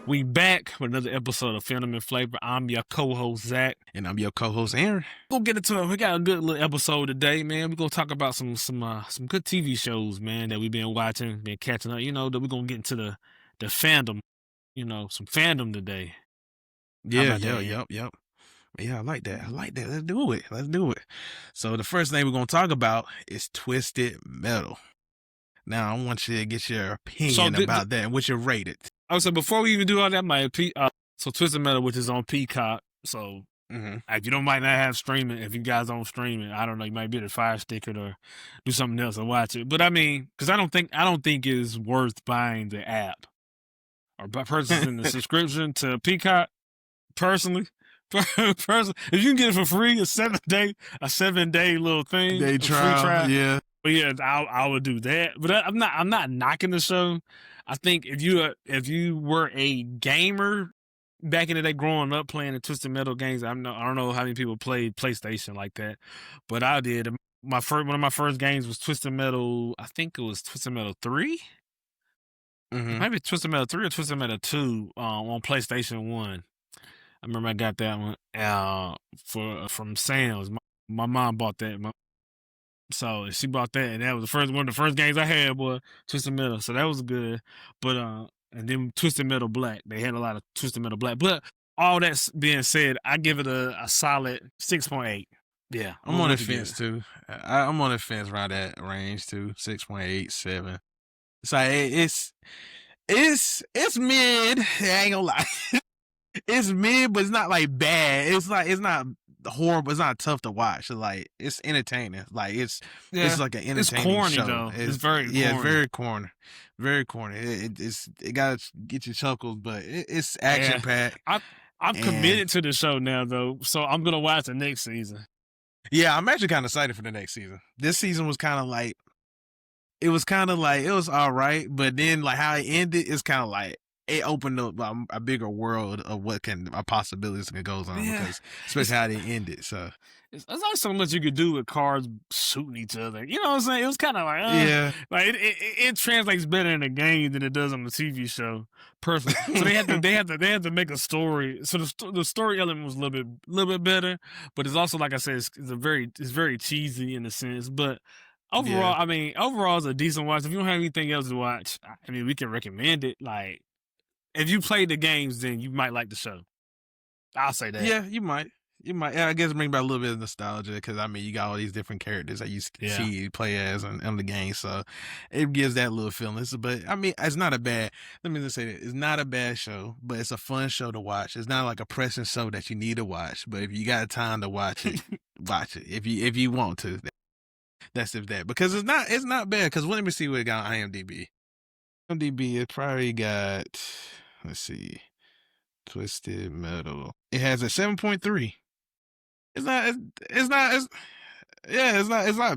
We back with another episode of Fandom Flavor. I'm your co-host Zach, and I'm your co-host Aaron. We'll get into it. We got a good little episode today, man. We're gonna talk about some good TV shows, man, that we've been watching, been catching up. You know, that we're gonna get into the fandom. You know, some fandom today. Yep. Yeah, I like that. Let's do it. So the first thing we're gonna talk about is Twisted Metal. Now I want you to get your opinion about that and what you rate it. Oh, so before we even do all that, so Twisted Metal, which is on Peacock, so if you might not have streaming, if you guys don't stream it, I don't know, you might be able to Fire Stick it or do something else and watch it. But I mean, because I don't think it's worth buying the app or purchasing the subscription to Peacock. Personally, if you can get it for free, a 7-day little thing, free trial, yeah. But yeah, I would do that. But I'm not knocking the show. I think if you were a gamer back in the day, growing up playing the Twisted Metal games, I don't know how many people played PlayStation like that, but I did. One of my first games was Twisted Metal. I think it was Twisted Metal 3. Maybe Twisted Metal 3 or Twisted Metal 2 on PlayStation 1. I remember I got that one from Sam's. My mom bought that. So she bought that, and that was one of the first games I had was Twisted Metal. So that was good. But and then Twisted Metal Black. They had a lot of Twisted Metal Black. But all that being said, I give it a solid 6.8. Yeah. I'm on the fence too. I'm on the fence around that range too. 6.8, 7. It's like it's mid. I ain't gonna lie. It's mid, but it's not like bad. It's not horrible. It's not tough to watch. Like it's entertaining. Like it's like an entertaining it's corny, show. Though. It's very corny. It's very corny. Very corny. It gotta get you chuckles, but it's action packed. I'm committed to the show now though, so I'm gonna watch the next season. Yeah, I'm actually kind of excited for the next season. This season was kind of like it was all right, but then like how it ended is kind of like it opened up a bigger world of what possibilities that goes on, because especially how they ended. So there's not so much you could do with cars shooting each other. You know what I'm saying? It was kind of like like it translates better in the game than it does on the TV show. Personally, so they had to make a story. So the story element was a little bit better, but it's also, like I said, it's very cheesy in a sense, but. Overall, overall, it's a decent watch. If you don't have anything else to watch, I mean, we can recommend it. Like, if you played the games, then you might like the show. I'll say that. Yeah, you might. Yeah, I guess bring back a little bit of nostalgia, because I mean, you got all these different characters that you see you play as in the game, so it gives that little feeling. But I mean, it's not a bad. Let me just say that it's not a bad show, but it's a fun show to watch. It's not like a pressing show that you need to watch, but if you got time to watch it, watch it. If you want to. That's because it's not bad. Because let me see what it got on IMDb. IMDb, it probably got, let's see, Twisted Metal. It has a 7.3. It's not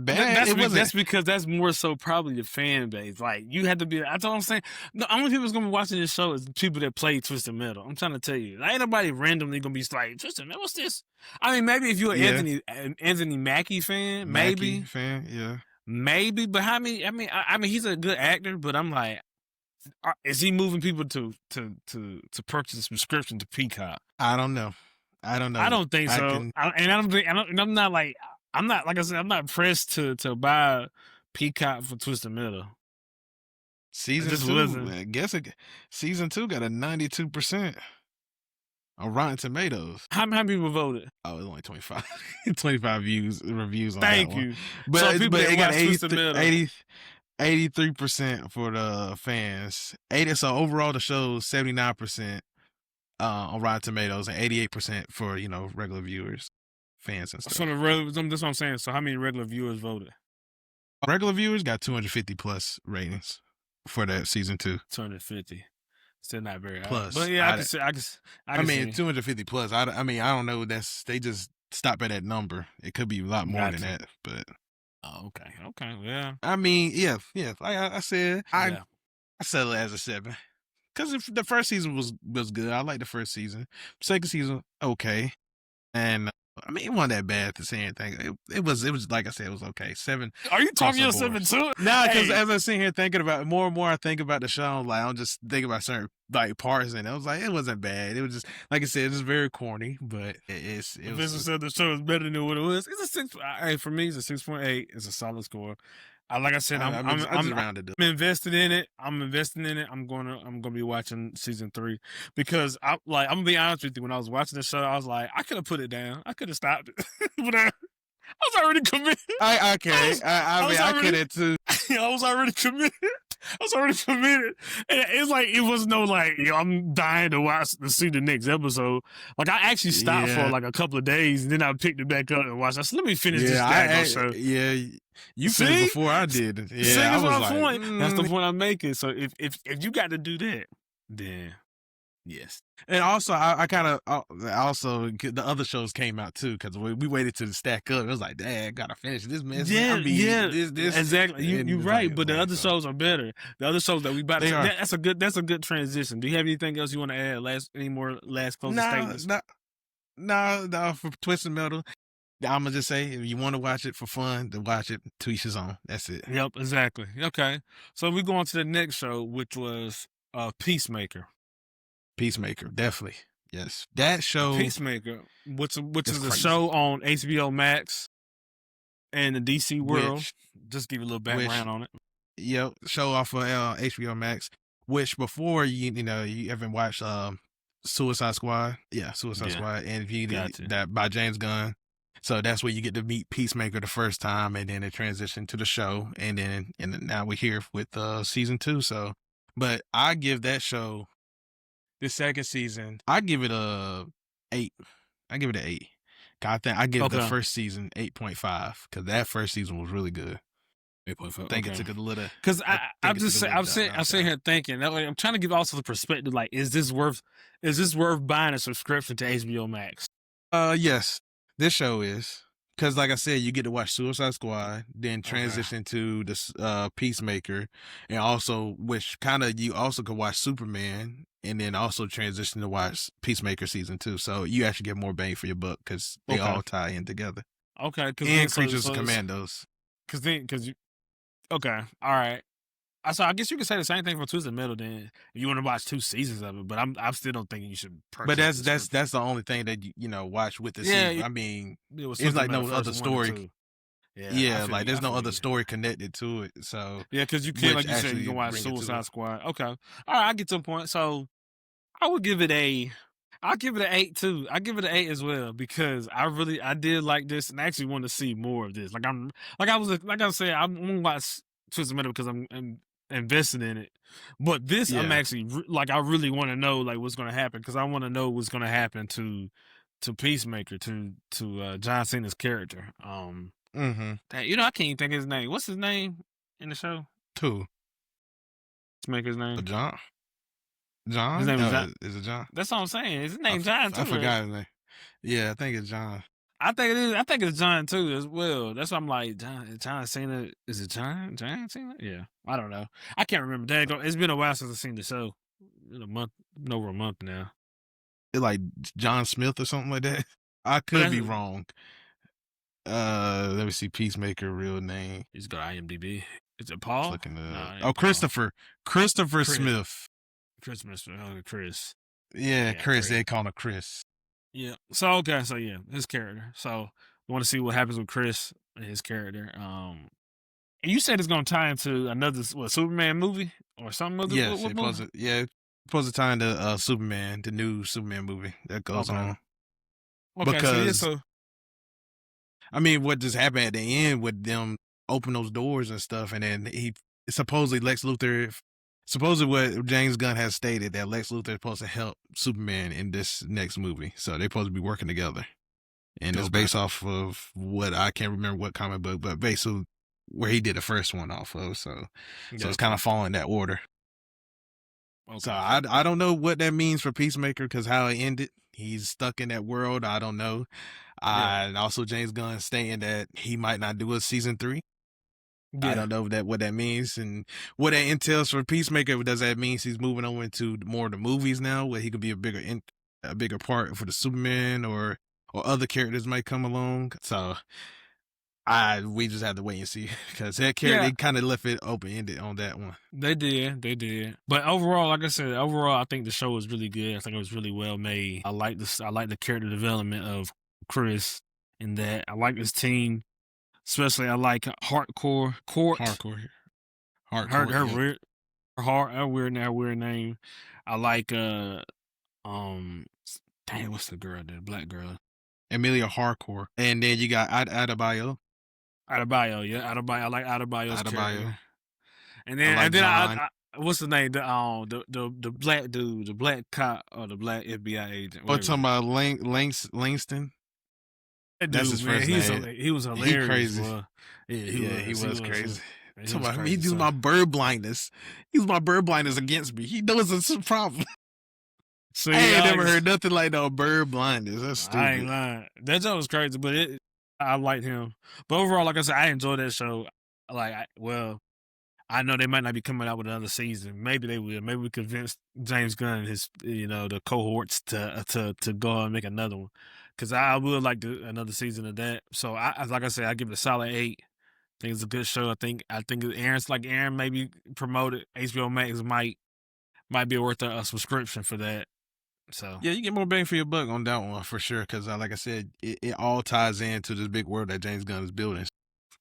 bad. That's because that's more so probably the fan base. Like, you had to be. That's what I'm saying. The only people that's gonna be watching this show is people that play Twisted Metal. I'm trying to tell you, ain't nobody randomly gonna be like, Twisted Metal, what's this? I mean, maybe if you're an Anthony Mackie fan, maybe. Maybe. But I mean, he's a good actor. But I'm like, is he moving people to purchase a subscription to Peacock? I don't know. I don't think so. I'm not like. Like I said, I'm not pressed to buy Peacock for Twisted Metal. Season 2, I guess Season 2 got a 92% on Rotten Tomatoes. How many people voted? Oh, it's only 25. 25 reviews on Thank that you. one. But it got 83% for the fans. So overall, the show's 79% on Rotten Tomatoes and 88% for regular viewers. Fans and stuff. So that's what I'm saying. So how many regular viewers voted? Regular viewers got 250 plus ratings for that season 2. 250. Still not very high. Plus. But yeah, I mean, 250 plus. I mean, I don't know. They just stop at that number. It could be a lot more than that. But oh, okay, yeah. I mean, yeah. Like I said, I settle it as a 7 because the first season was good. I like the first season. Second season, okay, and I mean, it wasn't that bad to say anything. It was like I said, it was okay. 7 Are you across talking the yourself board. into it? Nah, because Hey, as I sit here thinking about it, more and more, I think about the show. Like I'm just thinking about certain like parts, and I was like, it wasn't bad. It was just like I said, it was very corny, but it was. Vincent said the show is better than what it was. It's a 6. Hey, for me, it's a 6.8. It's a solid score. Like I said, I just rounded up. I'm invested in it. I'm investing in it. I'm gonna be watching season 3 because I'm gonna be honest with you. When I was watching the show, I was like, I could have put it down. I could have stopped it, but I was already committed. I could have too. I was already committed. I was already committed. And it's like it was no like, I'm dying to see the next episode. Like I actually stopped for like a couple of days, and then I picked it back up and watched. I said, let me finish this daggone show. Yeah, you finished before I did. Yeah, that's my point. That's the point I'm making. So if you got to do that, then yes. And also, I kind of also the other shows came out too because we waited to stack up. It was like, dang, gotta finish this mess. Yeah, this exactly. You're right, like, but the other shows are better. The other shows that we about to, are. that's a good transition. Do you have anything else you want to add? Any more last closing statements? No. For Twisted Metal, I'm gonna just say if you want to watch it for fun, to watch it. To each his own. That's it. Yep, exactly. Okay, so we go on to the next show, which was Peacemaker. Peacemaker, definitely. Yes. That show. Peacemaker, which is a show on HBO Max and the DC world. Just give you a little background on it. Yep. Show off of HBO Max, which before you haven't watched Suicide Squad. Yeah, Suicide Squad. And if you that by James Gunn. So that's where you get to meet Peacemaker the first time, and then it transitioned to the show, and now we're here with season 2. So, but I give that show the second season. I give it a 8. I give it an 8. I think I give the first season 8.5 because that first season was really good. 8.5. I think it took a little because I'm sitting here thinking that way. I'm trying to give also the perspective like, is this worth buying a subscription to HBO Max? Yes. This show is because, like I said, you get to watch Suicide Squad, then transition to the Peacemaker, and also which kind of you also could watch Superman, and then also transition to watch Peacemaker season 2. So you actually get more bang for your buck because they all tie in together. Okay, and Creatures of Commandos. Okay, all right. So I guess you could say the same thing for Twisted Metal. Then if you want to watch 2 seasons of it, but I still don't think you should. But that's the only thing that you watch with the season. I mean, it's like no other story. Yeah, like there's no other story connected to it. So yeah, because you can, like you said, you can watch Suicide Squad. Okay, all right, I get to a point. So I would give it I'll give it an 8 too. I give it an 8 as well because I did like this and I actually want to see more of this. Like I said, I'm gonna watch Twisted Metal because I'm invested in it. But this, I'm actually I really want to know like what's gonna happen because I want to know what's gonna happen to Peacemaker to John Cena's character. I can't even think of his name. What's his name in the show? Peacemaker's name. John. His name is John. Is it John? That's what I'm saying. His name John too. I forgot his name. Yeah, I think it's John. I think it is. I think it's John too as well. That's why I'm like John Cena. Is it John Cena? Yeah, I don't know. I can't remember. It's been a while since I've seen the show. Over a month now. It like John Smith or something like that. I could be wrong. Let me see. Peacemaker real name. He's got IMDb. Is it Paul? Christopher Smith. Chris. Yeah, Chris. They call him Chris. Yeah. So his character. So we want to see what happens with Chris and his character. And you said it's gonna tie into another Superman movie or something? Yes, supposed to tie into Superman, the new Superman movie that goes on. Okay, because I mean, what just happened at the end with them open those doors and stuff, and then supposedly what James Gunn has stated that Lex Luthor is supposed to help Superman in this next movie. So they're supposed to be working together. And it's based off of what I can't remember what comic book, but basically where he did the first one off of. So it's kind of following that order. Okay. So I don't know what that means for Peacemaker because how it ended. He's stuck in that world. I don't know. And also James Gunn stating that he might not do a season 3. I Yeah. don't know what that means and what that entails for Peacemaker. Does that mean he's moving on into more of the movies now, where he could be a bigger part for the Superman or other characters might come along? So we just have to wait and see because that character Yeah. they kind of left it open ended on that one. They did. But overall, like I said, I think the show was really good. I think it was really well made. I like this. I like the character development of Chris in that. I like his team, especially I like Hardcore Court. Hardcore, Her hardcore, her yeah. weird, her weird name. I like um, dang, what's the girl? The black girl. Amelia Hardcore, and then you got Adebayo. Adebayo, yeah, Adebayo. I like Adebayo's Adebayo. character. I like John. What's the name? The black dude, the black cop or the black FBI agent. Oh, Whatever. talking about Langston. That That's dude, his man, first name. he was He hilarious. crazy. Boy. Yeah, He was crazy. He Talking was about me crazy. using my bird blindness. Use my bird blindness against me. He knows it's a problem. So I ain't never heard nothing like no bird blindness. That's stupid. I ain't lying. That show was crazy, but I liked him. But overall, like I said, I enjoyed that show. I know they might not be coming out with another season. Maybe they will. Maybe we convince James Gunn and his, the cohorts to go and make another one. Because I would like another season of that. So like I said, I give it a solid 8. I think it's a good show. I think Aaron maybe promoted. HBO Max might be worth a subscription for that. So yeah, you get more bang for your buck on that one for sure. Because like I said, it all ties into this big world that James Gunn is building.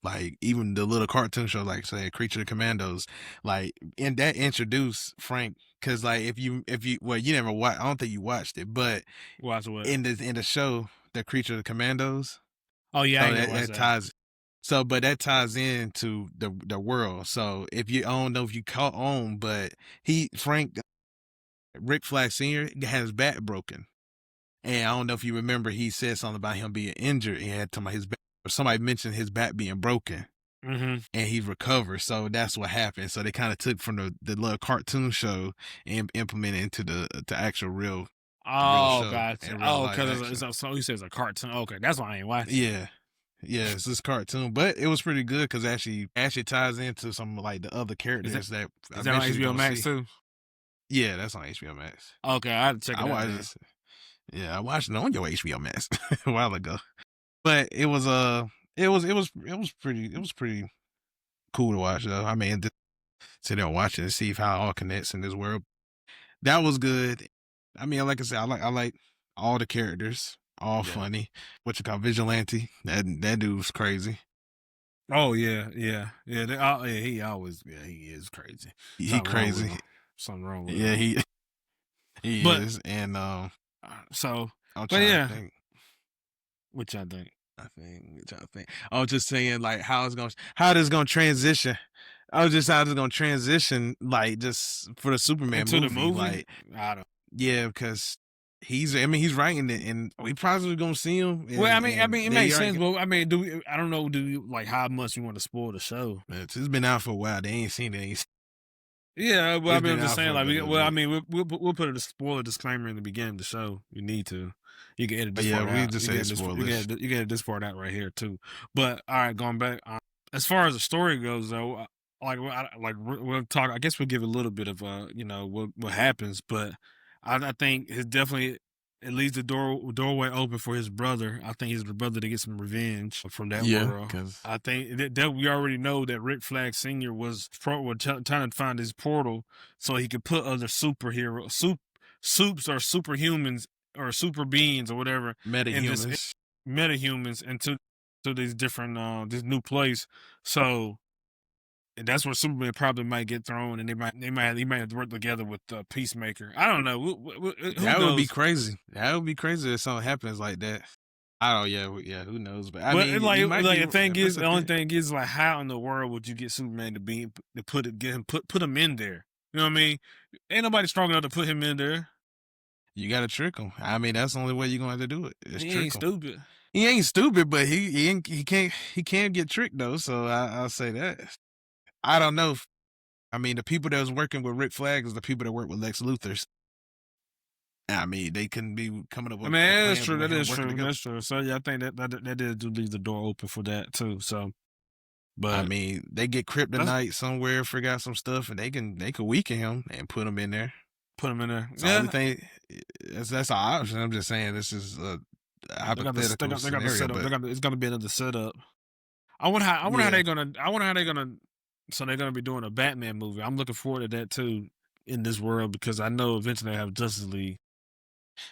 Like even the little cartoon show, like say Creature of the Commandos, like and that introduced Frank. Because like if you well you never watched, I don't think you watched it, but watch what in the show, the Creature of the Commandos. Oh yeah, So I that ties. So, but that ties into the world. So if you I don't know if you caught on, but Frank Rick Flag Sr. had his back broken. And I don't know if you remember, he said something about him being injured. He had his back, or somebody mentioned his back being broken. Mm-hmm. And he recovered. So that's what happened. So they kind of took from the little cartoon show and implemented into the actual real show. Gotcha. Because so he says a cartoon. Okay, that's why I ain't watching. Yeah, it's this cartoon, but it was pretty good because actually ties into some like the other characters is that on HBO Max too? Yeah, that's on HBO Max. Okay, I had to check it out. Yeah, I watched it on your HBO Max a while ago, but it was pretty cool to watch though. I mean, sit there and watch it and see how it all connects in this world. That was good. I mean, like I said, I like all the characters, all funny. What you call Vigilante? That dude was crazy. Oh yeah. He is crazy. He crazy. Something wrong with him. He is. And so, I'm trying to think. What y'all think? I was just saying like how this gonna transition. I was just how this gonna transition like just for the Superman into movie. The movie. Like I don't. Yeah, because he's writing it, and we probably gonna see him. And, well, I mean, it makes sense. But I mean, I don't know. Do you like how much you want to spoil the show? It's been out for a while. They ain't seen it. Yeah, well, I mean, I'm just saying, like, we'll put a spoiler disclaimer in the beginning of the show. You need to. You can edit this part out. Yeah, we just say spoilers. You can edit this part out right here too. But all right, going back. As far as the story goes, though, we'll talk. I guess we'll give a little bit of what happens, but I think it's definitely it leaves the doorway open for his brother. I think his brother to get some revenge from that world. I think that we already know that Rick Flag Sr. was trying to find his portal so he could put other superheroes, soups or superhumans or super beings or whatever, metahumans into these different this new place. So. And that's where Superman probably might get thrown, and he might have to work together with Peacemaker. I don't know. That would be crazy. That would be crazy if something happens like that. Oh yeah. Who knows? But I mean, the only thing is like, how in the world would you get Superman to put him in there? You know what I mean? Ain't nobody strong enough to put him in there. You got to trick him. I mean, that's the only way you're going to have to do it. He ain't stupid. He ain't stupid, but he can't get tricked though. So I'll say that. I don't know. I mean, the people that was working with Rick Flag is the people that work with Lex Luthor. I mean, they couldn't be coming up with. I mean, that's true. That is true. That's true. So yeah, I think that did leave the door open for that too. So, But I mean, they get kryptonite somewhere, forgot some stuff, and they can weaken him and put him in there. Put him in there. It's the only thing. That's an option. I'm just saying this is a hypothetical they got the scenario, setup. but It's gonna be another setup. I wonder how they're gonna. So they're gonna be doing a Batman movie. I'm looking forward to that too in this world because I know eventually they have Justice League.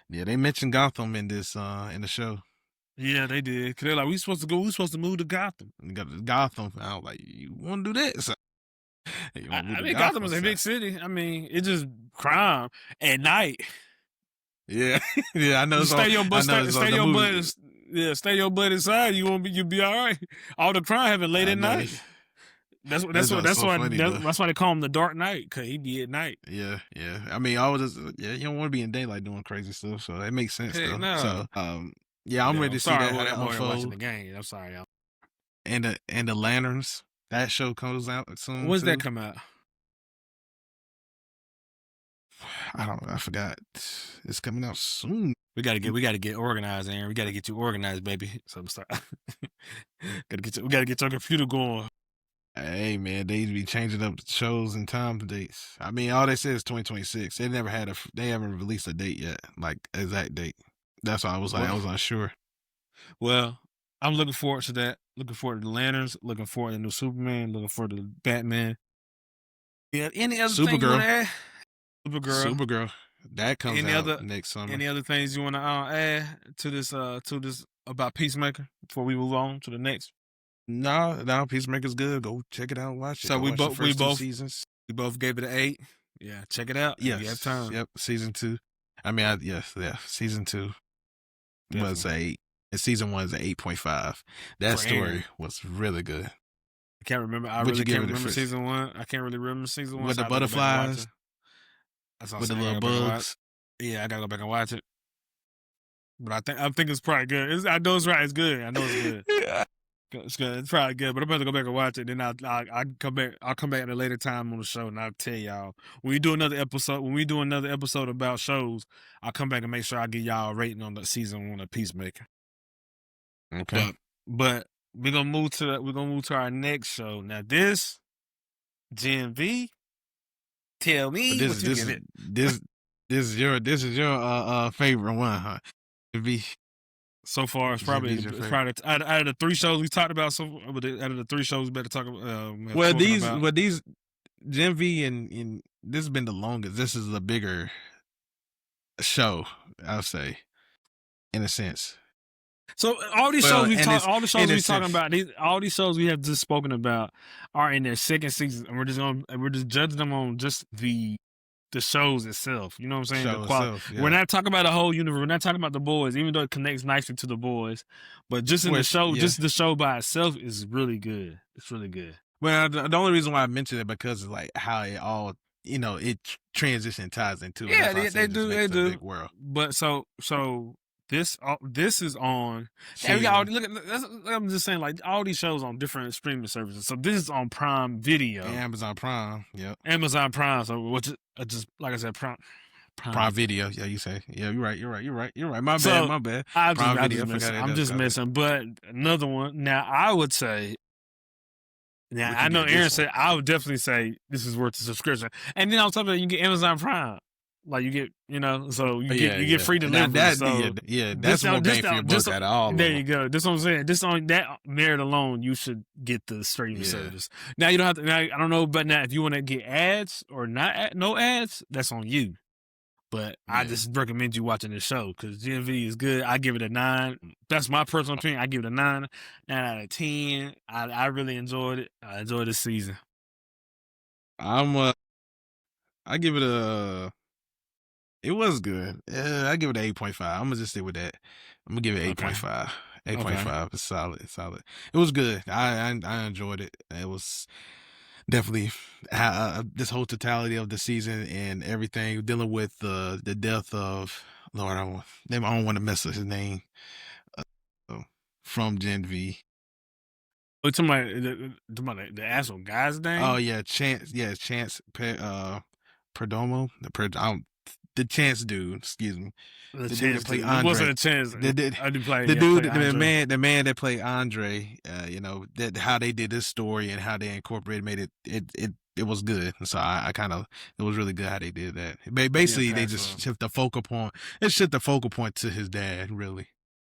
Yeah, they mentioned Gotham in this in the show. Yeah, they did. Cause they're like, we supposed to move to Gotham. Gotham. I was like, you want to do that? So, I mean, Gotham is a big city. I mean, it's just crime at night. Yeah, yeah. I know. Stay your butt inside. You'll be all right. All the crime happen late at night. That's why they call him the Dark Knight, cause he be at night. Yeah, yeah. I mean, I was you don't want to be in daylight doing crazy stuff, so it makes sense though. No. So, yeah, I'm ready to see that unfold. Watching the game. I'm sorry, y'all. And the Lanterns, that show comes out soon. When's that come out? I don't know. I forgot. It's coming out soon. We gotta get organized, Aaron. We gotta get you organized, baby. So I'm sorry. We gotta get your computer going. Hey man, they be changing up shows and time dates. I mean, all they said is 2026. They never had they haven't released a date yet, like exact date. That's why I was like, I was unsure. Well, I'm looking forward to that. Looking forward to the Lanterns. Looking forward to the new Superman. Looking forward to the Batman. Yeah. Any other thing you want to add? Supergirl. That comes out next summer. Any other things you want to add to this about Peacemaker before we move on to the next? No, Peacemaker's good. Go check it out. Watch it. So we both seasons. We both gave it an 8. Yeah, check it out. Yes, you have time. Yep, season 2. I mean, season 2 was and season 1 is an 8.5. That story was really good. I can't remember. I really can't remember season 1. I can't really remember season 1 with the butterflies, with the little bugs. Yeah, I gotta go back and watch it. But I think it's probably good. I know it's right. It's good. I know it's good. Yeah. It's good. It's probably good, but I'm about to go back and watch it. Then I'll come back. I'll come back at a later time on the show, and I'll tell y'all when we do another episode about shows. I'll come back and make sure I give y'all a rating on the season 1 of Peacemaker. Okay, but we're gonna move to our next show. Now this Gen V. Tell me what you give it. This is your favorite one, huh? V. So far, it's probably out of the 3 shows we talked about. Out of the 3 shows, we better talk about. These Gen V and this has been the longest. This is the bigger show, I'll say, in a sense. So all these shows we have just spoken about are in their second season, and we're just judging them on just the shows itself. You know what I'm saying? Yeah. We're not talking about the whole universe. We're not talking about the boys, even though it connects nicely to the boys. But just in the show, just the show by itself is really good. It's really good. Well, the only reason why I mentioned it because of like how it all, it transition ties into. Yeah, they do. Big world. But so this is on. And I'm just saying, like all these shows on different streaming services. So this is on Prime Video, Amazon Prime. Yep. Amazon Prime. So which just like I said, Prime Video. Yeah, you say. Yeah, you're right. My bad. I'm just messing. But another one. Now I would say. Now I know Aaron said I would definitely say this is worth the subscription. And then on top of that, you get Amazon Prime. Like you get, so you get free delivery. That's more bang for your buck out of all. There you go. That's what I'm saying. Just on that merit alone, you should get the streaming service. Now you don't have to. Now I don't know, but now if you want to get ads or no ads, that's on you. But I just recommend you watching the show because Gen V is good. I give it a 9. That's my personal opinion. I give it a 9 out of 10. I really enjoyed it. I enjoyed this season. I give it a. It was good. I give it an 8.5. I'm gonna just stick with that. I'm gonna give it 8.5. 8.5 is solid. It's solid. It was good. I enjoyed it. It was definitely this whole totality of the season and everything dealing with the death of Lord. I don't want to mess up his name. From Gen V. Oh, talking about the actual guy's name? Oh yeah, Chance. Yeah, Chance Perdomo. the Chance dude. Excuse me. The The dude Chance that played dude. It Andre. wasn't a Chance. I do play. The Yeah, dude, play Andre. the man that played Andre. You know that how they did this story and how they incorporated made it was good. And so I kind of it was really good how they did that. Basically, they just shift the focal point. It shift the focal point to his dad, really.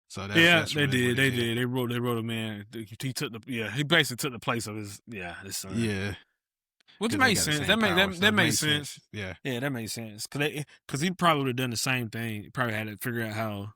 So that's they really did. They did. They wrote a man. He took the he basically took the place of his son. Yeah. Which makes sense. That makes sense. Yeah. Yeah, that makes sense. Cause he probably would have done the same thing. He probably had to figure out how,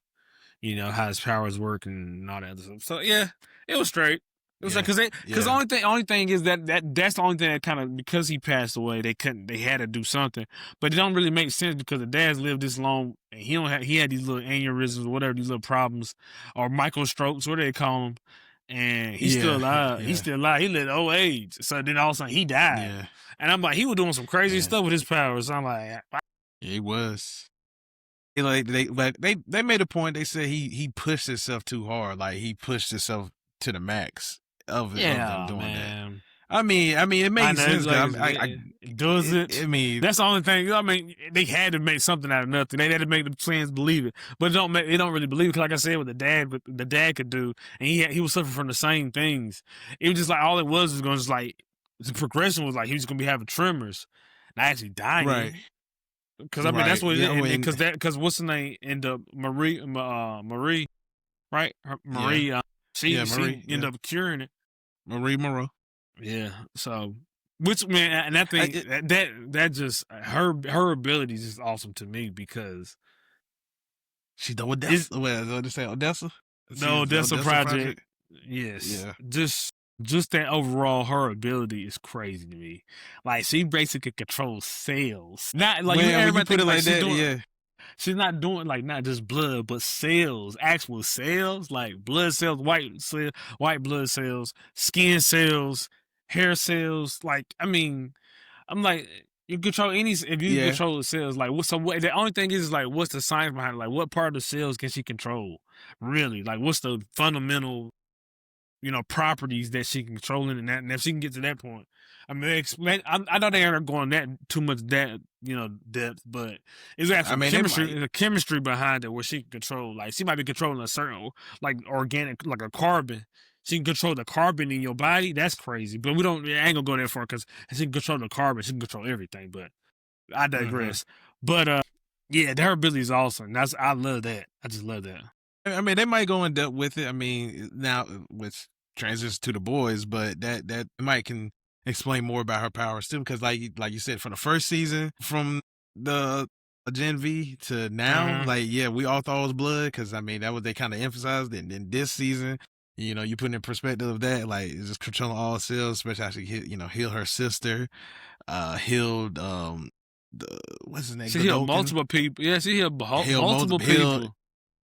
how his powers work and all that other stuff. So yeah, it was straight. It was like cause the only thing is that's the only thing that kind of, because he passed away, they had to do something. But it don't really make sense because the dad's lived this long and he had these little aneurysms or whatever, these little problems or micro strokes, what do they call them? And he's still alive. Yeah. He's still alive. He lived old age. So then all of a sudden he died. Yeah. And I'm like, he was doing some crazy stuff with his powers. So I'm like, yeah, he was. They made a point. They said he pushed himself too hard. Like he pushed himself to the max of them doing that. I mean, it makes sense. Does it? I mean, that's the only thing. I mean, they had to make something out of nothing. They had to make the fans believe it, but they don't really believe it. Cause like I said, what the dad could do, and he was suffering from the same things. It was just like all it was going to just like the progression was like he was going to be having tremors, not actually dying. Right. Because I mean that's what because what's the name in the Marie, right? Marie. She ended up curing it. Marie Moreau. Yeah. So, which man, and I think that just her abilities is awesome to me because she's the Odessa. What they say, Odessa? The Odessa Project. Yes. Yeah. Just that overall, her ability is crazy to me. Like she basically controls cells. Not like everybody put it like that. Yeah. She's not doing like not just blood, but cells, actual cells, like blood cells, white blood cells, skin cells, hair cells. Like, I mean, I'm like, you control if you control the cells, like what the only thing is like, what's the science behind it? Like, what part of the cells can she control? Really? Like, what's the fundamental, properties that she can control in and if she can get to that point. I mean, I know they aren't going that too much depth, but it's actually the chemistry behind it where she can control. Like she might be controlling a certain like organic, like a carbon. She can control the carbon in your body. That's crazy. But I ain't gonna go that far because she can control the carbon. She can control everything. But I digress. But yeah, her ability is awesome. I love that. I just love that. I mean, they might go in depth with it. I mean, now with transitions to the boys, but that might can explain more about her powers too. Because like you said, from the first season, from the Gen V to now, we all thought it was blood. Because I mean, that was they kind of emphasized. And then this season, you put in perspective of that, like it's just controlling all cells, especially heal her sister, healed what's his name? She healed multiple people. Yeah, she healed multiple people.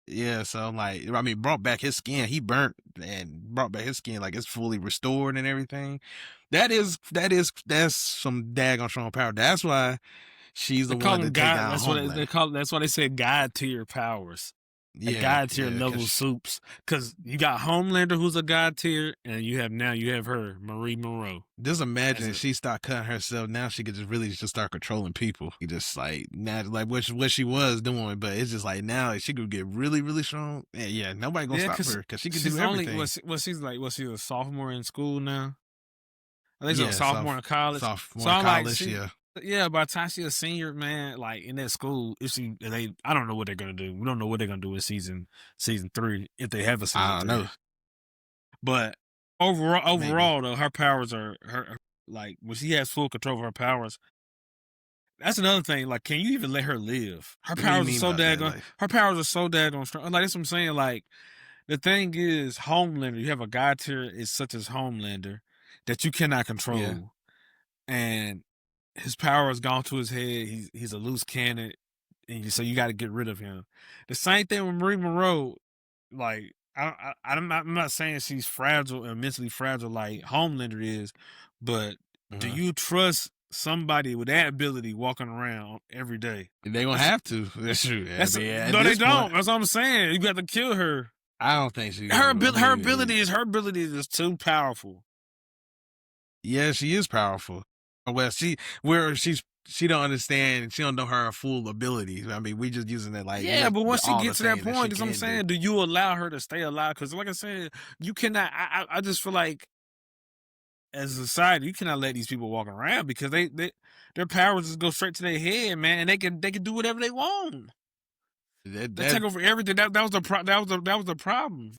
Yeah, so like I mean, brought back his skin. He burnt and brought back his skin like it's fully restored and everything. That's some daggone strong power. That's why she's the one that take down Homeland. That's why they say God tier powers. God tier level soups. Because you got Homelander, who's a God tier, and you have her, Marie Moreau. Just imagine if she start cutting herself. Now she could just start controlling people. You just like now, like what she was doing, but it's just like now she could get really, really strong. And yeah, nobody gonna stop her because she can do everything. She's a sophomore in school now. I think she's a sophomore in college. Yeah, by the time she's a senior, man, like in that school, I don't know what they're gonna do. We don't know what they're gonna do in season 3 if they have a season. I don't know. But overall, though, her powers are like when she has full control of her powers. That's another thing. Like, can you even let her live? Her powers are so daggone. Her powers are so daggone strong. Like that's what I'm saying. Like the thing is, Homelander. You have a god tier is such as Homelander that you cannot control, and his power has gone to his head. He's a loose cannon, and so you got to get rid of him. The same thing with Marie Moreau. Like I'm not saying she's fragile and mentally fragile like Homelander is, but do you trust somebody with that ability walking around every day? They're gonna have to. That's true. No, they don't. That's what I'm saying. You got to kill her. I don't think she. Her ability is too powerful. Yeah, she is powerful. Well, she's she don't understand. She don't know her full abilities. I mean, we just using it like Yeah, but once she all gets the to that things that point, she that's what I'm can do. saying. Do you allow her to stay alive? Because, like I said, you cannot. I just feel like, as a society, you cannot let these people walk around because their powers just go straight to their head, man, and they can do whatever they want. They take over everything. That was the problem.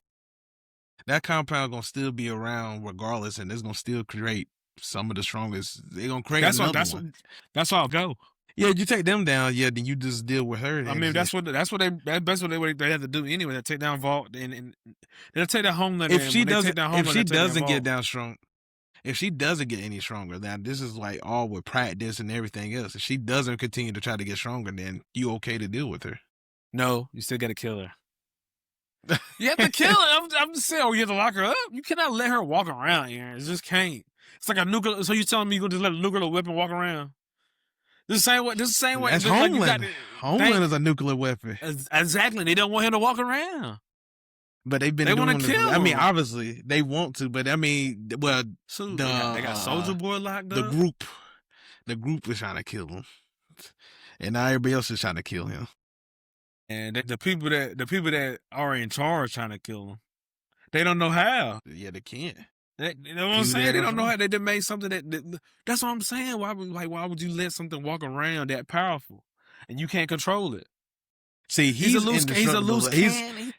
That compound gonna still be around regardless, and it's gonna still create some of the strongest. They're gonna create another one. That's all I'll go. Yeah, you take them down. Yeah, then you just deal with her. I mean, that's what they have to do anyway. They take down Vault and they'll take that Homelander. If she doesn't, if she doesn't get down strong, if she doesn't get any stronger, now this is like all with practice and everything else. If she doesn't continue to try to get stronger, then you okay to deal with her? No, you still got to kill her. You have to kill her. I'm just saying, you have to lock her up. You cannot let her walk around here. It just can't. It's like a nuclear. So you telling me you're gonna just let a nuclear weapon walk around? This the same way. That's Homeland. Homeland is a nuclear weapon. Exactly. They don't want him to walk around. But they've been doing this. I mean, obviously they want to, but I mean, well, they got Soldier Boy locked up. The group is trying to kill him, and now everybody else is trying to kill him. And the people that are in charge trying to kill him, they don't know how. Yeah, they can't. You know what I'm saying? They don't know how. They made something that's what I'm saying. Why would you let something walk around that powerful and you can't control it? See, he's a loose cannon.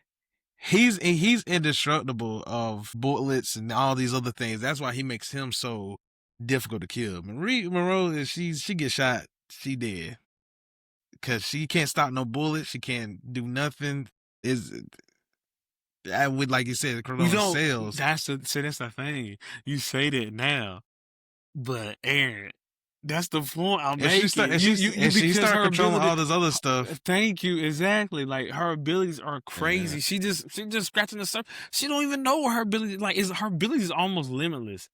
He's indestructible of bullets and all these other things. That's why he makes him so difficult to kill. Marie Monroe, she gets shot, she dead. Cause she can't stop no bullets. She can't do nothing. I would, like you said, cells. That's the thing. You say that now, but Aaron, that's the point I'm making. She start controlling all this other stuff. Thank you. Exactly. Like, her abilities are crazy. Yeah. She just scratching the surface. She don't even know what her ability her ability is almost limitless.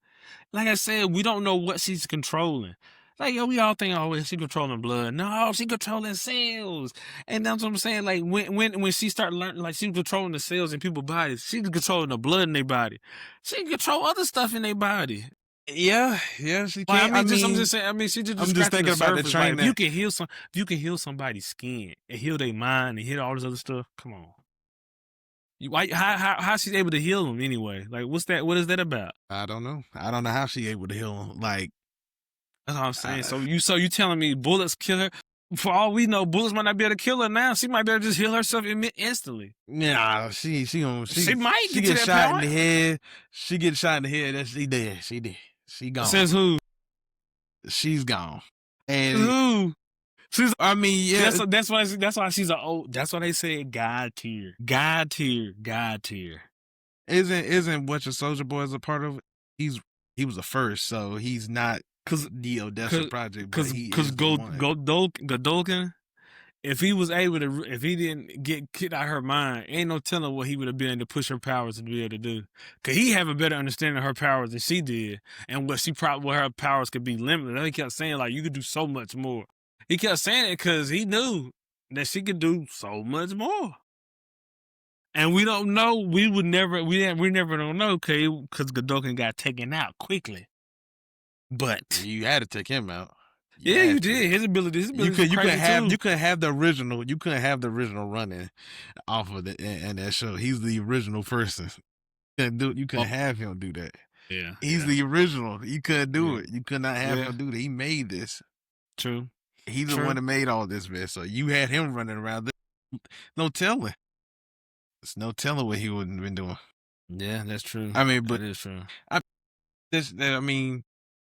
Like I said, we don't know what she's controlling. Like, we all think, she controlling blood. No, she controlling cells. And that's what I'm saying. Like, when she started learning, like, she's controlling the cells in people's bodies. She's controlling the blood in their body. She can control other stuff in their body. Yeah, she can. I'm just saying. I mean, she just. I'm just thinking about the train. Like, if you can heal somebody's skin and heal their mind and heal all this other stuff. Come on. How she's able to heal them anyway? Like, what is that about? I don't know. I don't know how she's able to heal them. Like, that's what I'm saying. So you telling me bullets kill her? For all we know, bullets might not be able to kill her now. She might be able to just heal herself instantly. Nah, she might get shot in the head. She gets shot in the head. That's she dead. She dead. She gone. Says who? She's gone. And who? I mean, yeah. That's why she's that's why they say God tier. God tier. Isn't what your Soldier Boy is a part of? He was the first, so he's not. Cause the Odessa project, because Godolkin, if he didn't get kicked out of her mind, ain't no telling what he would have been to push her powers to be able to do. Cause he have a better understanding of her powers than she did, and what her powers could be limited. And he kept saying, like, you could do so much more. He kept saying it because he knew that she could do so much more. And we don't know. We never don't know because Godolkin got taken out quickly. But you had to take him out. You did. His ability. You couldn't have the original. You couldn't have the original running off of it and that show. He's the original person. You couldn't have him do that. Yeah, he's the original. You couldn't do it. You could not have him do that. He made this. True. He's the one that made all this mess. So you had him running around. No telling. There's no telling what he wouldn't have been doing. Yeah, that's true. I mean, but that is true. I mean.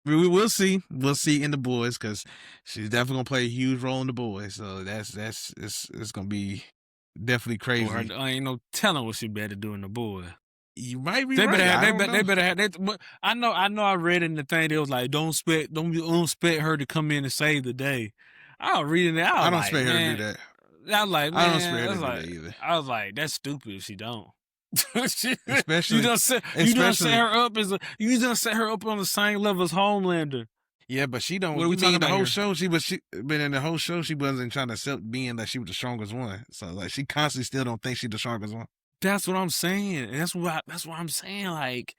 We will see. We'll see in the boys because she's definitely gonna play a huge role in the boys. So it's gonna be definitely crazy. I ain't no telling what she better do in the boy. You might be they right. They better have. I know. I read in the thing they was like, don't expect her to come in and save the day. I was reading that. I don't expect her to do that. I was like, man, I don't expect her to do that either. I was like, that's stupid if she don't. Especially you done set her up set her up on the same level as Homelander. Yeah, but she don't. What are we talking about? The whole show, but in the whole show, she wasn't trying to accept being that she was the strongest one. So like, she constantly still don't think she's the strongest one. That's what I'm saying, and that's what I'm saying. Like,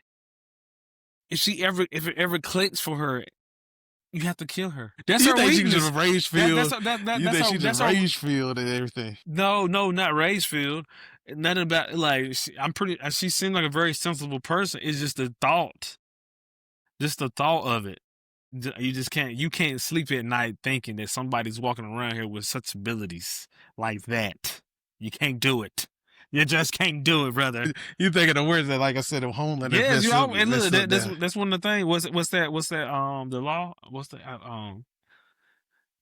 if it ever clicks for her, You have to kill her. That's You her think she weakness. just rage field? You think she that's just rage field and everything? No, not rage field. Nothing about like she seemed like a very sensible person. It's just the thought. Just the thought of it. You can't sleep at night thinking that somebody's walking around here with such abilities like that. You can't do it. You just can't do it, brother. You think of the words that, like I said, of Homelander. Yes, you always, and look, that's one of the things. What's that? The law? What's that?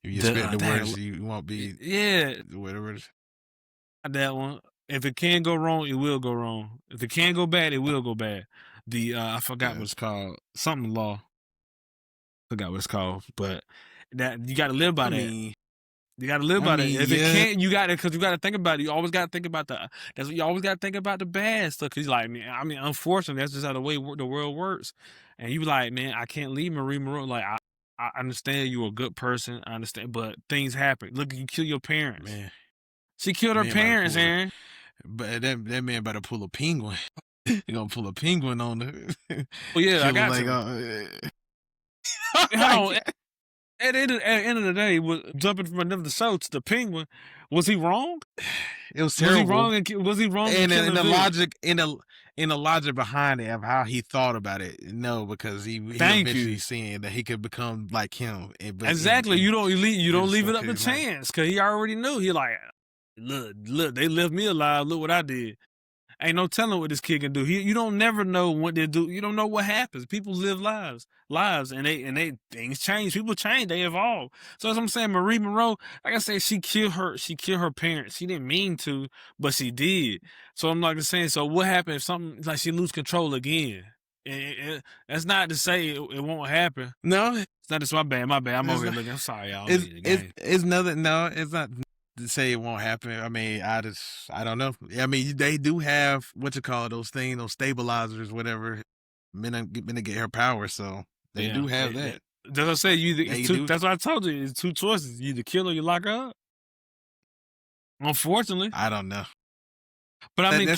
If you spit the words, you won't be. Yeah, whatever. That one. If it can go wrong, it will go wrong. If it can go bad, it will go bad. I forgot what it's called. Something law. Forgot what it's called, but that you got to live by that. You got to live by that. If it can't, you got to, because you got to think about it. You always got to think about that's what you always got to think about the bad stuff. Because like, I mean, unfortunately, that's just how the way the world works. And you like, man, I can't leave Marie Monroe. Like, I understand you're a good person. I understand, but things happen. Look, you kill your parents. Man. She killed her parents, Aaron. But that man better pull a penguin. He gonna pull a penguin on her. Oh yeah, I got to. Hold on. At the end of the day, jumping from another show to the penguin, was he wrong? It was terrible. Was he wrong? And in the logic behind it of how he thought about it, no, because he eventually seeing that he could become like him. Exactly. You don't leave it up to chance, because he already knew. He like, look, they left me alive. Look what I did. Ain't no telling what this kid can do. You don't never know what they do. You don't know what happens. People live lives, and they things change. People change. They evolve. So as I'm saying, Marie Monroe, like I said, she killed her parents. She didn't mean to, but she did. So I'm like saying, so what happened if something like she lose control again? That's not to say it won't happen. No, it's not. It's my bad. I'm over here looking. I'm sorry, y'all. It's nothing. No, it's not. To say it won't happen. I mean, I don't know. I mean, they do have what you call those things, those stabilizers, whatever. Men to get her power, so they do have that. That's what I say. That's what I told you. It's two choices: you either kill or you lock her up. Unfortunately, I don't know. But I mean,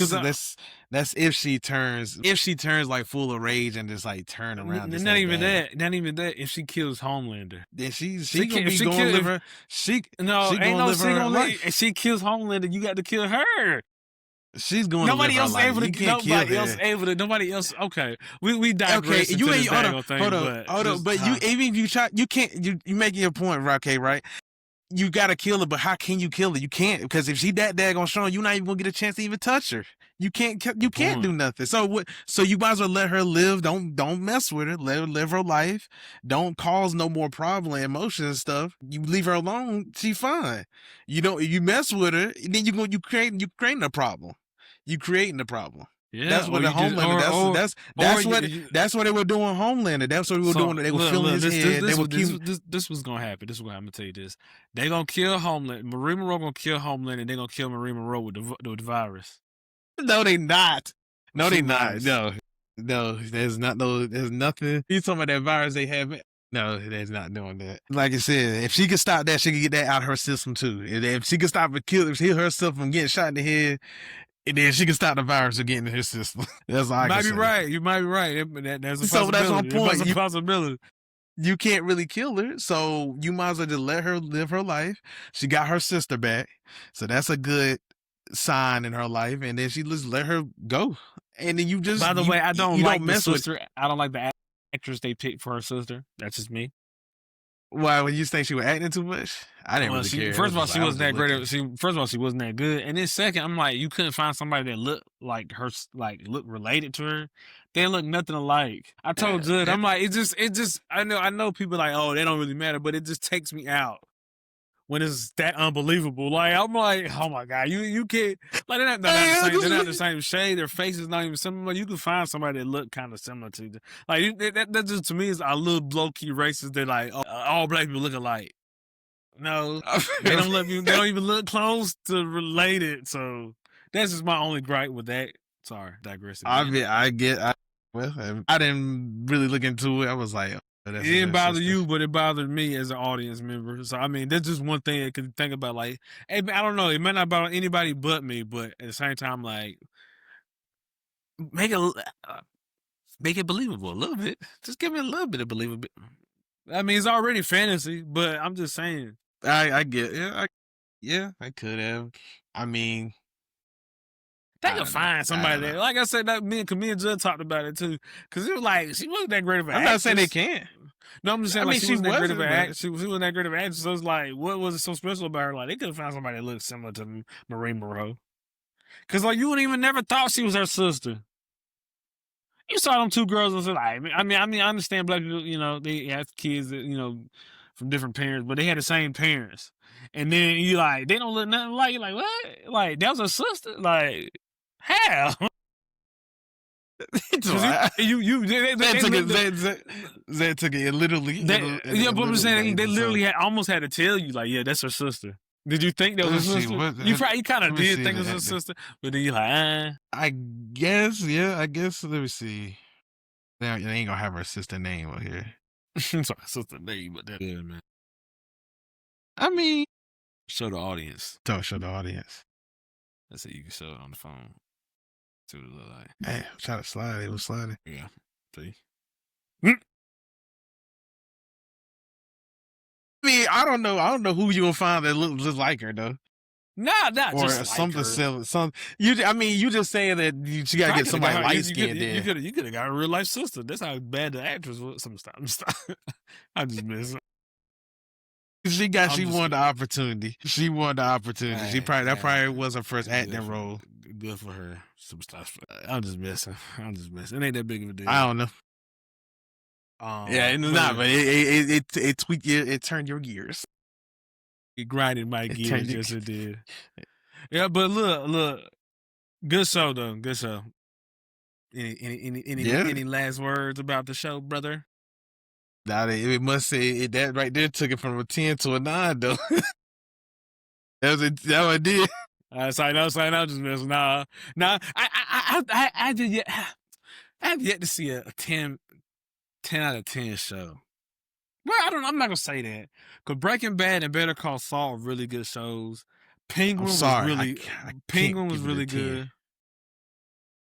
that's if she turns like full of rage and just like turn around. Not even that. If she kills Homelander, then she gonna be going to live her. If she kills Homelander, you got to kill her. She's going. Nobody else able to. Nobody else. Okay, we digress. Okay, you ain't hold on. But you even if you try, you can't. You making your point, okay? Right. You gotta kill her, but how can you kill her? You can't, because if she that daggone strong, you're not even gonna get a chance to even touch her. You can't do nothing. So what? So you might as well let her live. Don't mess with her. Let her live her life. Don't cause no more problem, emotions and stuff. You leave her alone. She's fine. You don't. You mess with her, then you creating a problem. You creating the problem. Yeah, that's what the Homelander. That's what they were doing. Homelander. That's what we were doing. They were filling his head. This was gonna happen. This is what I'm gonna tell you. They gonna kill Homelander. Marie Monroe gonna kill Homelander, and they gonna kill Marie Monroe with the virus. No, they not. No, they not. No. There's not. No, there's nothing. You talking about that virus they have? No, they're not doing that. Like I said, if she could stop that, she could get that out of her system too. If she could stop herself from getting shot in the head. And then she can stop the virus from getting in her system. That's all I can say. You might be right. That's a possibility. So that's my point. That's a possibility. You can't really kill her, so you might as well just let her live her life. She got her sister back, so that's a good sign in her life. And then she just let her go. And then you just. By the way, I don't like the sister. I don't like the actress they picked for her sister. That's just me. Why? When you think she was acting too much? I didn't really care. First of all, she wasn't that great. First of all, she wasn't that good. And then second, I'm like, you couldn't find somebody that looked like her, like looked related to her. They look nothing alike. I told Judd, I'm like, it just. I know people like, oh, they don't really matter, but it just takes me out when it's that unbelievable. Like I'm like, oh my god, you can't. Like they're not the same shade. Their faces not even similar. You can find somebody that look kind of similar to them. Like that just to me is a little low key racist. They're like, oh, all black people look alike. No, they don't look. They don't even look close to related. So that's just my only gripe with that. Sorry, digressing. I didn't really look into it. I was like. It didn't bother you, but it bothered me as an audience member. So, I mean, that's just one thing I could think about. Like, hey, I don't know. It might not bother anybody but me, but at the same time, like, make it believable a little bit. Just give me a little bit of believability. I mean, it's already fantasy, but I'm just saying. I get, I could have. I mean, They could find somebody that, like I said, that me and Judd talked about it too, because it was like she wasn't that great of an actress. I'm not saying they can't. No, I'm just saying, I like, mean, she wasn't that great of an but- actress. She wasn't that great of an actress. So it's like, what was it so special about her? Like, they could have found somebody that looked similar to Marie Moreau. Because, like, you would even never thought she was her sister. You saw them two girls and said, like, I mean, I understand black people, you know, they have kids that, you know, from different parents, but they had the same parents. And then you like, they don't look nothing like, you're like, what? Like, that was her sister? Like, how? Zed took it literally. Yeah, but I'm saying they literally almost had to tell you, like, yeah, that's her sister. Did you think that was her sister? You kind of did think it was her sister, but then you like, I guess, yeah, I guess. Let me see. They ain't gonna have her sister name out here. Sorry, sister name, but that yeah, man. I mean, show the audience. Don't show the audience. Let's see, you can show it on the phone. See what it look like. Hey, try to slide. It was sliding. Yeah. See. I mean, I don't know who you will find that looks just like her though. Nah, or just something like similar. I mean, you just saying that you gotta get somebody light skinned. You could have got a real life sister. That's how bad the actress was. Stop. I'm just messing. She won the opportunity. She won the opportunity. That probably was her first acting role. Good for her. Some stuff. I'm just messing. It ain't that big of a deal. I don't know. Yeah, it's not, but it tweaked it turned your gears. It grinded my gears, yes it did. Yeah, but look, good show though. Good show. Any last words about the show, brother? Nah, it must say that right there took it from a 10 to a 9 though. That what it did. Sign out, just messing. Nah. I have yet to see a 10 out of 10 show. Well, I don't know. I'm not gonna say that because Breaking Bad and Better Call Saul are really good shows. Penguin was really good.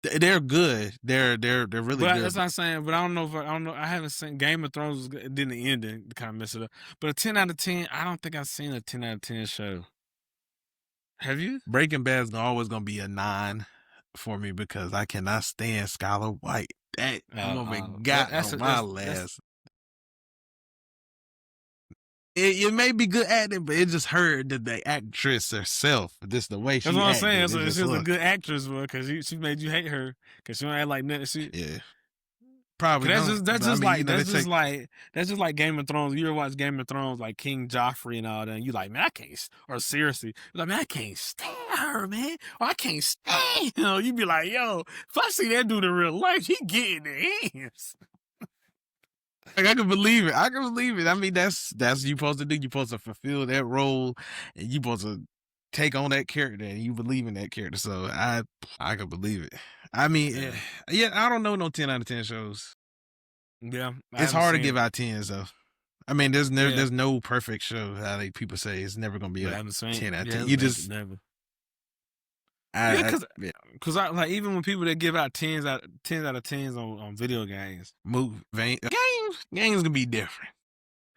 They're good. They're really good. That's not saying. But I don't know. I haven't seen Game of Thrones. Didn't end to kind of mess it up. But a 10 out of 10. I don't think I've seen a 10 out of 10 show. Have you? Breaking Bad's always gonna be a 9 for me because I cannot stand Skylar White. That my last. It may be good acting, but it just hurt that the actress herself, just the way she. That's what I'm saying. So she was a good actress, because she made you hate her because she don't act like nothing. Yeah, probably. That's just like Game of Thrones. You ever watch Game of Thrones, like King Joffrey and all that? And you like, man, I can't. Or seriously, you're like, man, I can't stand her, man. Or I can't stand. You be like, yo, if I see that dude in real life, he getting the hands. Like, I can believe it. I mean, that's what you're supposed to do. You're supposed to fulfill that role, and you're supposed to take on that character, and you believe in that character. So I can believe it. I mean, yeah, I don't know no 10 out of 10 shows. Yeah, it's hard to give out 10s though. I mean, there's no perfect show. How people say it's never gonna be a 10 out of 10. You just never. Because I like, even when people that give out 10s out of 10s on video games, games gonna be different.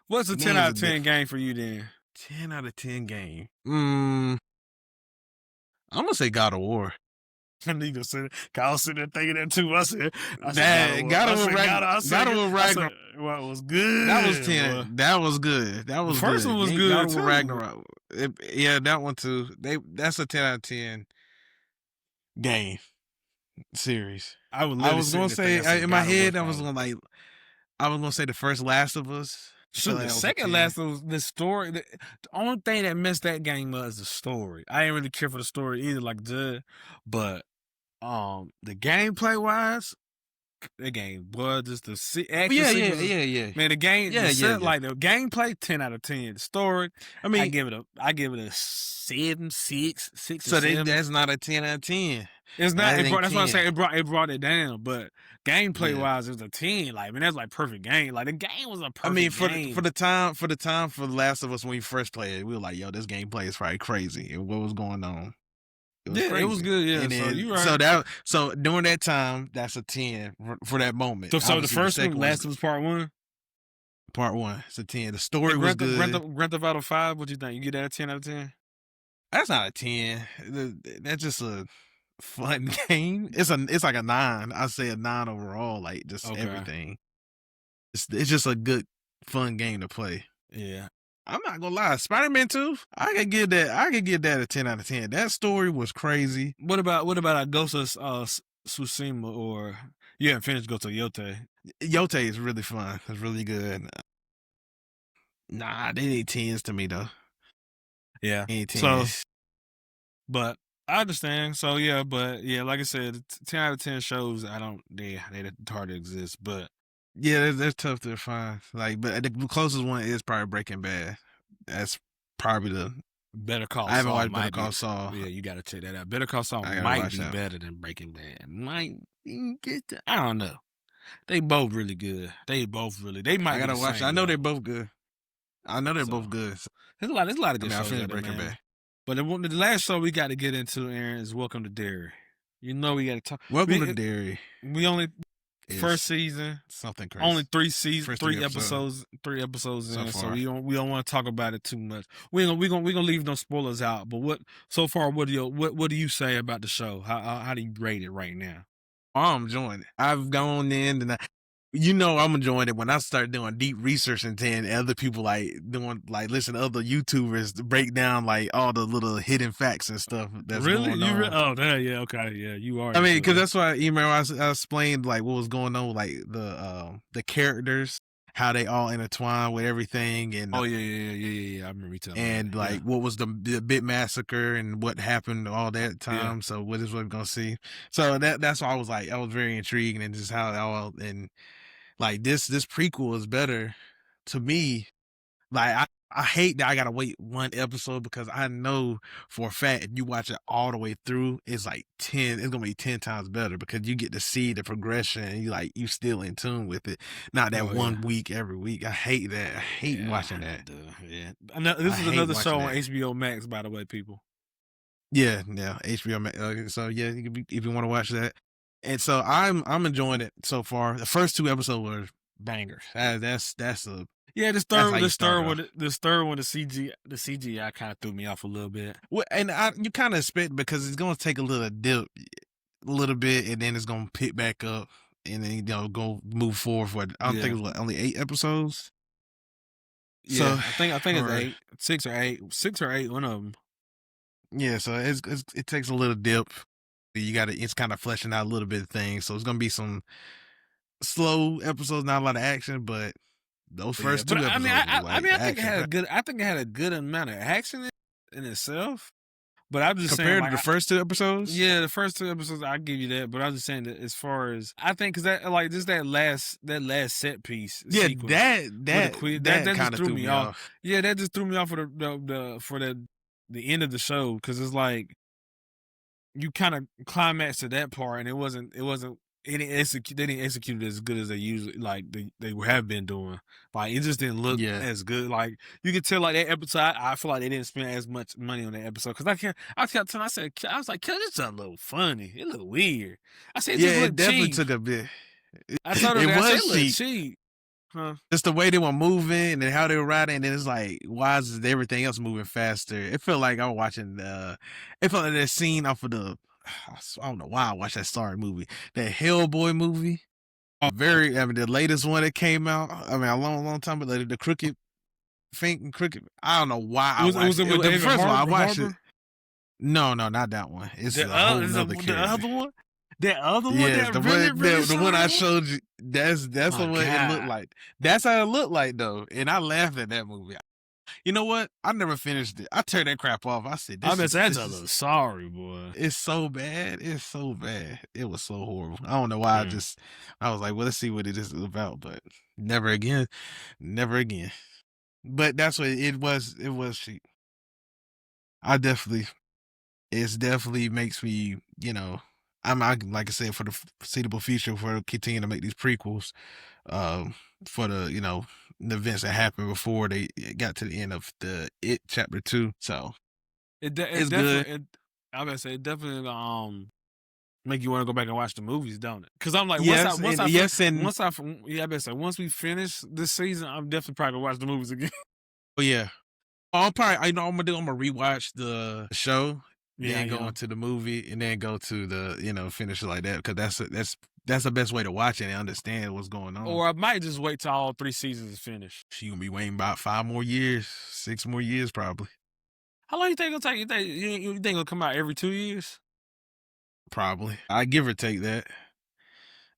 What's a 10 out of 10 game for you then? 10 out of 10 game. I'm gonna say God of War. I need to say that. I was sitting there thinking that too. I said God of War Ragnarok. Well, it was good. That was 10. Boy. That was good. That was the first good. one was good. God of War Ragnarok. Yeah, that one too. That's a 10 out of 10 game series. I was gonna say in my head. I was gonna say the first Last of Us. Shoot, the second Last of Us, the story. The only thing that messed that game up is the story. I didn't really care for the story either, like Judd. But the gameplay wise, the game was just the yeah. Man, the game, like the gameplay, 10 out of 10. The story, I mean, I give it a 7, 6. So that's not a 10 out of 10. It's not. That's what I'm saying. It brought it down, but gameplay wise, it was a 10. Like, man, that's like perfect game. Like, the game was a perfect game. for the time for The Last of Us when we first played it, we were like, yo, this gameplay is probably crazy. And what was going on? It was good. Yeah, and then, so you right. So during that time, that's a 10 for that moment. So the first one, Last of Us Part 1. Part 1. It's a 10. The And story was good. Grand Theft Auto 5, what you think? You get that a 10 out of 10? That's not a 10. That's just a fun game. It's like a 9. I say a 9 overall. Like just Okay. everything. It's just a good fun game to play. Yeah. I'm not gonna lie. Spider-Man 2, I could give that a 10 out of 10. That story was crazy. What about Ghost of Tsushima, or you haven't finished Ghost of Yote? Yote is really fun. It's really good. Nah, they need 10s to me though. Yeah. They need 10s. So, but I understand. So yeah, but yeah, like I said, 10 out of 10 shows. They're hard to exist, but yeah, they're tough to find. Like, but the closest one is probably Breaking Bad. That's probably the Better Call Saul. I haven't watched Better Call Saul. Yeah, you got to check that out. Better Call Saul might be better than Breaking Bad. I don't know. They both really good. They might. I gotta watch it. I know they're both good. Both good. There's a lot of good shows. I finished Breaking Bad. But the last show we got to get into, Aaron, is Welcome to Derry. You know we got to talk. Welcome to Derry. We only first season, something crazy. only 3 seasons, 3 episodes so in. So we don't want to talk about it too much. We gonna leave no spoilers out. But what do you say about the show? How do you rate it right now? I'm enjoying it. I've gone in and I'm enjoying it when I start doing deep research and other people listen to other YouTubers to break down like all the little hidden facts and stuff that's going on. Yeah, okay, yeah, you are. I mean, because that's why I explained like what was going on, like the characters, how they all intertwine with everything, and yeah, I remember you telling me. And like what was the Bit Massacre and what happened all that time. Yeah. So what is what we're gonna see? So that's why I was very intrigued, and just how all and like this prequel is better to me. Like I hate that I gotta wait one episode, because I know for a fact if you watch it all the way through, it's like 10. It's gonna be 10 times better, because you get to see the progression and you still in tune with it. Not that week every week. I hate that. I hate watching that. Yeah. This is another show on HBO Max, by the way, people. Yeah, HBO Max. So yeah, if you want to watch that. And so I'm enjoying it so far. The first 2 episodes were bangers. That's a yeah. The third one, the CGI kind of threw me off a little bit. Well, and you kind of expect, because it's gonna take a little dip, a little bit, and then it's gonna pick back up, and then go move forward. I don't think it was only 8 episodes. Yeah, so I think it's 8, 6 or 8, one of them. Yeah, so it takes a little dip. It's kind of fleshing out a little bit of things. So it's gonna be some slow episodes, not a lot of action, but those first 2 episodes. I think it had a good amount of action in itself. But I'm just compared saying, to the first 2 episodes. Yeah, the first 2 episodes, I give you that. But I'm just saying that as far as I think, because that last set piece. Yeah, sequence, that kind of threw me off. Yeah, that just threw me off for the end of the show, because it's like you kind of climaxed to that part, and they didn't execute it as good as they usually they have been doing. Like it just didn't look as good. Like you could tell, like that episode, I feel like they didn't spend as much money on that episode, because I was like, this is a little funny. It looked weird. I said, it definitely took a bit. I told her it was cheap. Huh? Just the way they were moving and how they were riding, and then it's like, why is everything else moving faster? It felt like I was watching it felt like that scene off of I don't know why I watched that Sorry movie, that Hellboy movie. The latest one that came out. I mean, a long time ago. The Crooked. I don't know why I watched it. First of all, I watched it. No, not that one. It's the other one. That other one, yeah, the one I showed you. That's the way it looked like. That's how it looked like, though. And I laughed at that movie. You know what? I never finished it. I turned that crap off. I said, that's a little sorry, boy. It's so bad. It's so bad. It was so horrible. I don't know why. I was like, well, let's see what it is about. But never again. But that's what it was. It was cheap. It definitely makes me, I'm like I said, for the foreseeable future, for continuing to make these prequels, for the events that happened before they got to the end of It Chapter 2. So it's good. I'm gonna say it definitely make you want to go back and watch the movies, don't it? Because I'm like, Yes, once I better say, once we finish this season, I'm definitely probably gonna watch the movies again. oh yeah. I'm gonna rewatch the show, Yeah, then go into the movie, and then go to the finish it like that, because that's the best way to watch it and understand what's going on. Or I might just wait till all 3 seasons finish. She gonna be waiting about 5 more years, 6 more years probably. How long you think it'll take? You think it'll come out every 2 years? Probably. I give or take that.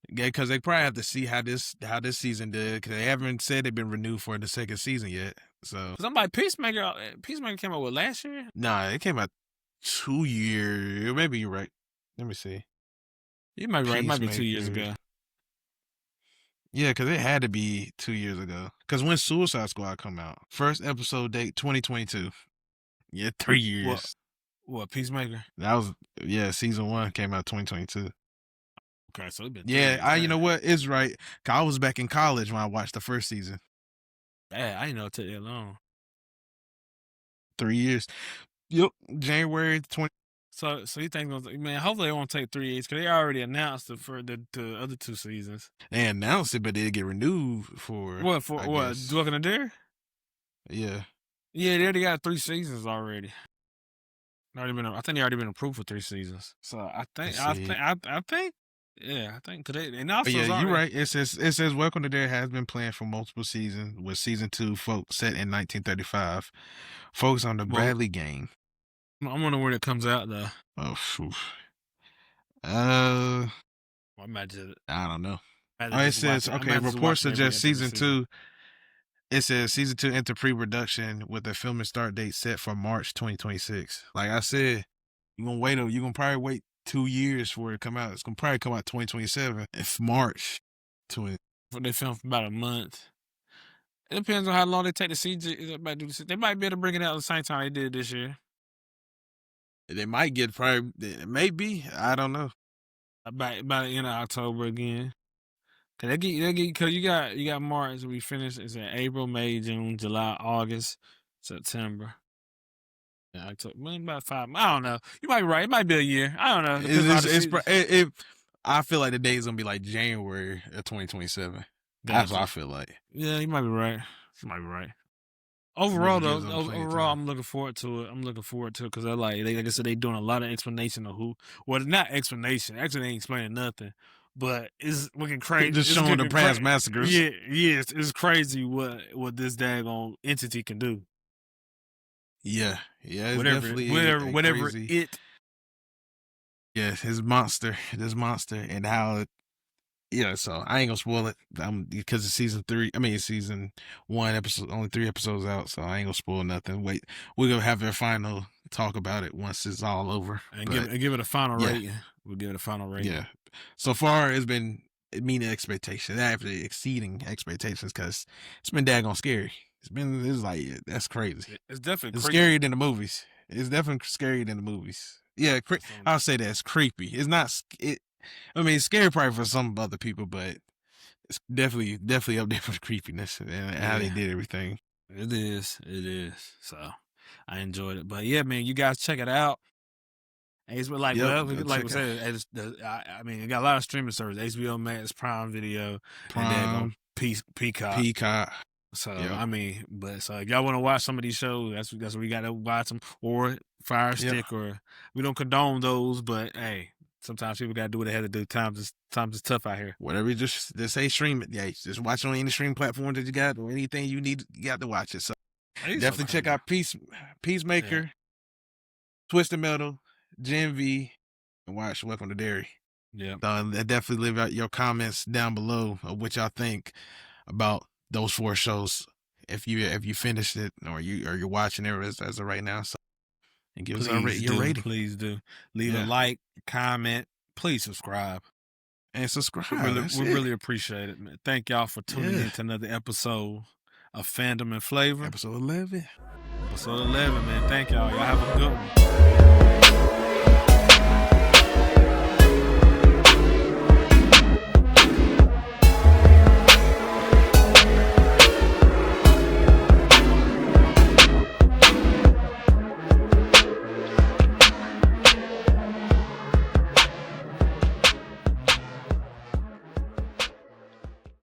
Yeah, because they probably have to see how this season did, because they haven't said they've been renewed for the second season yet. So, because I'm like, Peacemaker came out with last year? Nah, it came out 2 years. Maybe you're right. Let me see. You might be right. It might be 2 years ago. Yeah, because it had to be 2 years ago. Because when Suicide Squad come out? First episode date 2022. Yeah, 3 years. What Peacemaker? That was season 1 came out 2022. Okay, so it's been you know what? It's right. I was back in college when I watched the first season. Yeah, I didn't know it took that long. 3 years. Yep, January 20. So you think, man, hopefully it won't take 3 years, because they already announced it for the other 2 seasons. They announced it, but they get renewed for what? Walking the Deer? Yeah. Yeah, they already got 3 seasons already. I think they already been approved for 3 seasons. So I think. Yeah, I think today. And also, you're right. It says Welcome to Dare has been planned for multiple seasons, with season 2 set in 1935. Focus on the Bradley gang. I wonder when it comes out though. Oh, I don't know. It says reports suggest season 2. It says season 2 enter pre-production with a filming start date set for March 2026. Like I said, you're gonna probably wait 2 years for it to come out. It's gonna probably come out 2027. It's March 20. They film for about a month. It depends on how long they take the CG. They might be able to bring it out at the same time they did this year. They might get maybe. I don't know. About the end of October again. Cause you got March. We finished. It's in April, May, June, July, August, September. Yeah, October. About 5. I don't know. You might be right. It might be a year. I don't know. I feel like the date's gonna be like January of 2027. That's what I feel like. Yeah, you might be right. Overall, I'm looking forward to it. Because like I said, they doing a lot of explanation of who. Well, not explanation. Actually, they ain't explaining nothing. But it's looking crazy. Just showing the past massacres. Yeah, it's crazy what this daggone entity can do. Yeah, it's whatever crazy. it. Yeah, this monster, and how it. Yeah, so I ain't gonna spoil it because it's season 1 episode, only 3 episodes out, so I ain't gonna spoil nothing. Wait, we're gonna have a final talk about it once it's all over. And give it a final rating. We'll give it a final rating. Yeah. So far, it's been meeting expectations, actually exceeding expectations, because it's been daggone scary. It's like, that's crazy. It's definitely scarier than the movies. It's definitely scarier than the movies. Yeah, I'll say that it's creepy. It's not. It's scary probably for some other people, but it's definitely up there for the creepiness and how they did everything. It is. So I enjoyed it, but yeah, man, you guys check it out. It's like we said, it got a lot of streaming services: HBO Max, Prime Video, and then Peacock. So so if y'all want to watch some of these shows, that's what we got to watch them, or Fire Stick, or we don't condone those, but hey, sometimes people got to do what they had to do. Times is tough out here. Whatever, you just say stream it. Yeah, just watch it on any stream platform that you got, or anything you need, you got to watch it. So definitely check out Peacemaker, Twisted Metal, Gen V, and watch Welcome to Dairy. Yeah. Definitely leave out your comments down below of what y'all think about those 4 shows. If you finished it, or you're watching it as of right now. So, and give us your rating. Please do. Leave a like, comment. Please subscribe. And subscribe. We really appreciate it, man. Thank y'all for tuning in to another episode of Fandom and Flavor. Episode 11. Man. Thank y'all. Y'all have a good one.